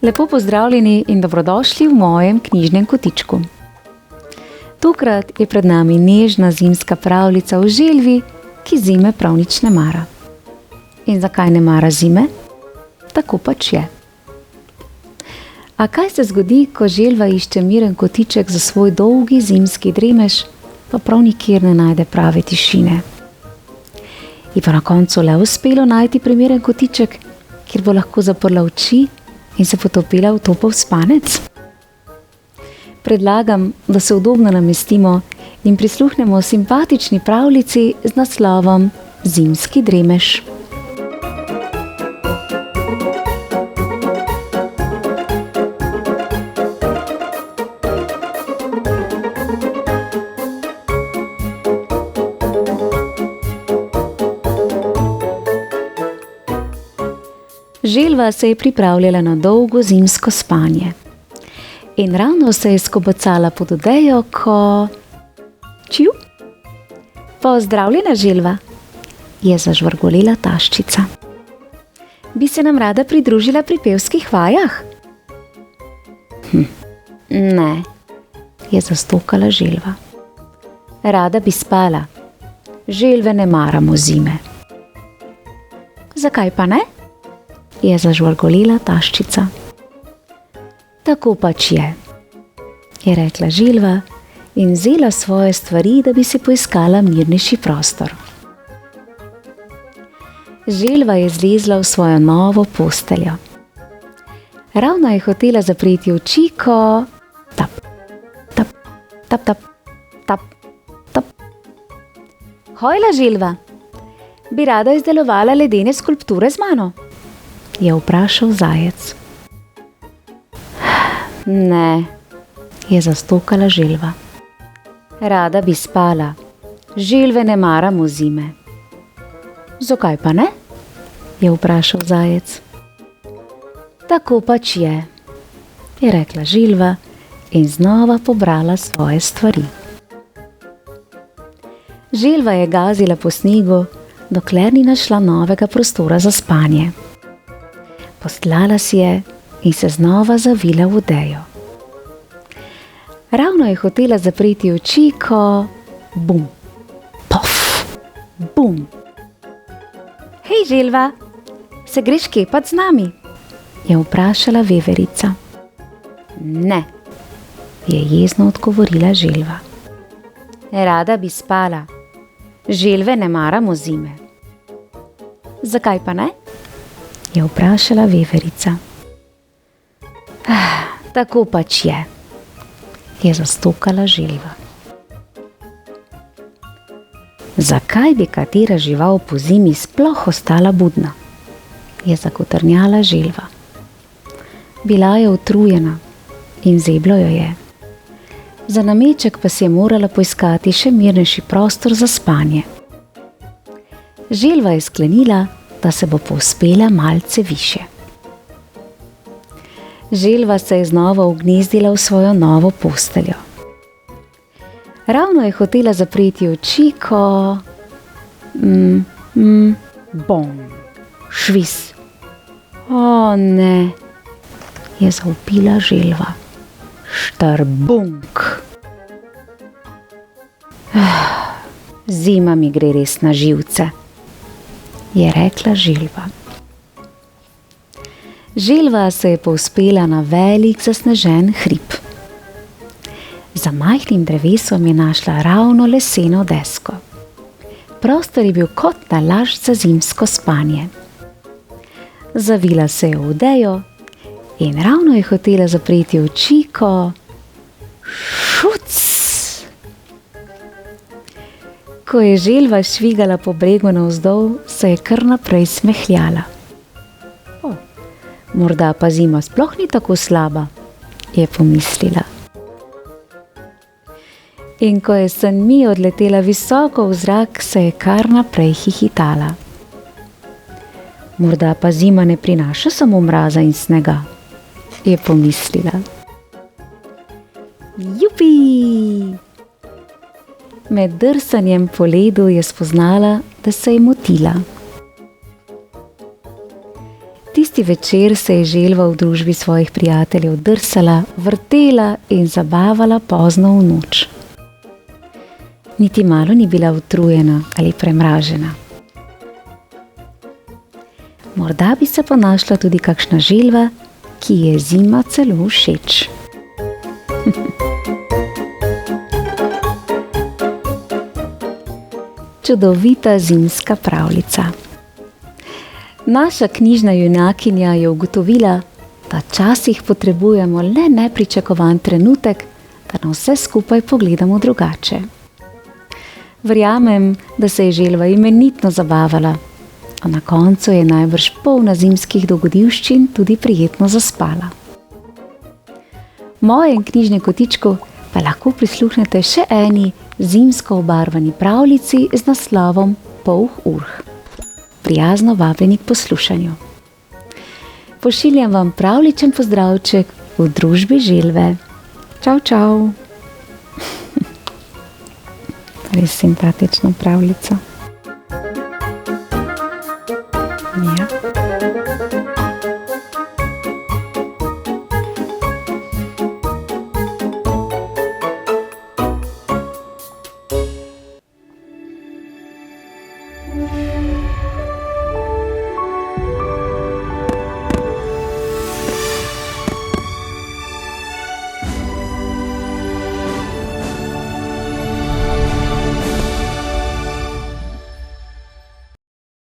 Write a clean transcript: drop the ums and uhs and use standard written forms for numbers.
Lepo pozdravljeni in dobrodošli v mojem knjižnem kotičku. Tokrat je pred nami nežna zimska pravljica o želvi, ki zime prav nič ne mara. In zakaj ne mara zime? Tako pač je. A kaj se zgodi, ko želva išče miren kotiček za svoj dolgi zimski dremež, pa prav nikjer ne najde prave tišine? Je pa na koncu le uspelo najti primeren kotiček, kjer bo lahko zaprla oči in se potopila v topel spanec? Predlagam, da se udobno namestimo in prisluhnemo simpatični pravljici z naslovom Zimski dremež. Želva se je pripravljala na dolgo zimsko spanje. In ravno se je skobacala pod odejo, ko... Čiju? Pozdravljena, želva, je zažvrgolila taščica. Bi se nam rada pridružila pri pevskih vajah? Ne, je zastokala želva. Rada bi spala. Želve ne maramo zime. Zakaj pa ne? Je zažvrgolila taščica. Tako pač je rekla želva in vzela svoje stvari, da bi si poiskala mirnejši prostor. Želva je zlezla v svojo novo posteljo. Ravno je hotela zapreti oči, ko... Tap, tap, tap, tap, tap, tap. Hojla, želva, bi rada izdelovala ledene skulpture z mano? Je vprašal zajec. Ne, je zastokala želva. Rada bi spala. Želve ne maramo zime. Zakaj pa ne? Je vprašal zajec. Tako pač je rekla želva in znova pobrala svoje stvari. Želva je gazila po snegu, dokler ni našla novega prostora za spanje. Postlala si je in se znova zavila v odejo. Ravno je hotela zapreti oči, ko... Bum, pof, bum. Hej, želva, se greš kepat z nami? Je vprašala veverica. Ne, je jezno odgovorila želva. Rada bi spala. Želve ne maramo zime. Zakaj pa ne? Je vprašala veverica. Tako pač je zastokala želva. Zakaj bi katera žival po zimi sploh ostala budna? Je zagotrnjala želva. Bila je utrujena in zeblo jo je. Za nameček pa si je morala poiskati še mirnejši prostor za spanje. Želva je sklenila, da se bo povzpela malce više. Želva se je znova ugnezdila v svojo novo posteljo. Ravno je hotela zapreti oči, ko... Bom, švis. O ne, je zavpila želva. Štrbunk. Zima mi gre res na živce, je rekla želva. Želva se je povzpela na velik zasnežen hrib. Za majhnim drevesom je našla ravno leseno desko. Prostor je bil kot nalašč za zimsko spanje. Zavila se je v odejo in ravno je hotela zapreti oči, ko... Šuc! Ko je želva švigala po bregu navzdol, se je kar naprej smehljala. Morda pa zima sploh ni tako slaba, je pomislila. In ko je sanmi odletela visoko v zrak, se je kar naprej hihitala. Morda pa zima ne prinaša samo mraza in snega, je pomislila. Jupi! Med drsanjem po ledu je spoznala, da se je motila. Tisti večer se je želva v družbi svojih prijateljev drsala, vrtela in zabavala pozno v noč. Niti malo ni bila utrujena ali premražena. Morda bi se pa našla tudi kakšna želva, ki je zima celo všeč. Čudovita zimska pravljica. Naša knjižna junakinja je ugotovila, da včasih potrebujemo le nepričakovan trenutek, da na vse skupaj pogledamo drugače. Verjamem, da se je želva imenitno zabavala, a na koncu je najbrž polna zimskih dogodivščin tudi prijetno zaspala. V mojem knjižnem kotičku pa lahko prisluhnete še eni zimsko obarvani pravljici z naslovom Polh urh. Prijazno vabljeni k poslušanju. Pošiljam vam pravljičen pozdravček v družbi želve. Čau, čau! Res simpatična pravljica. Ja.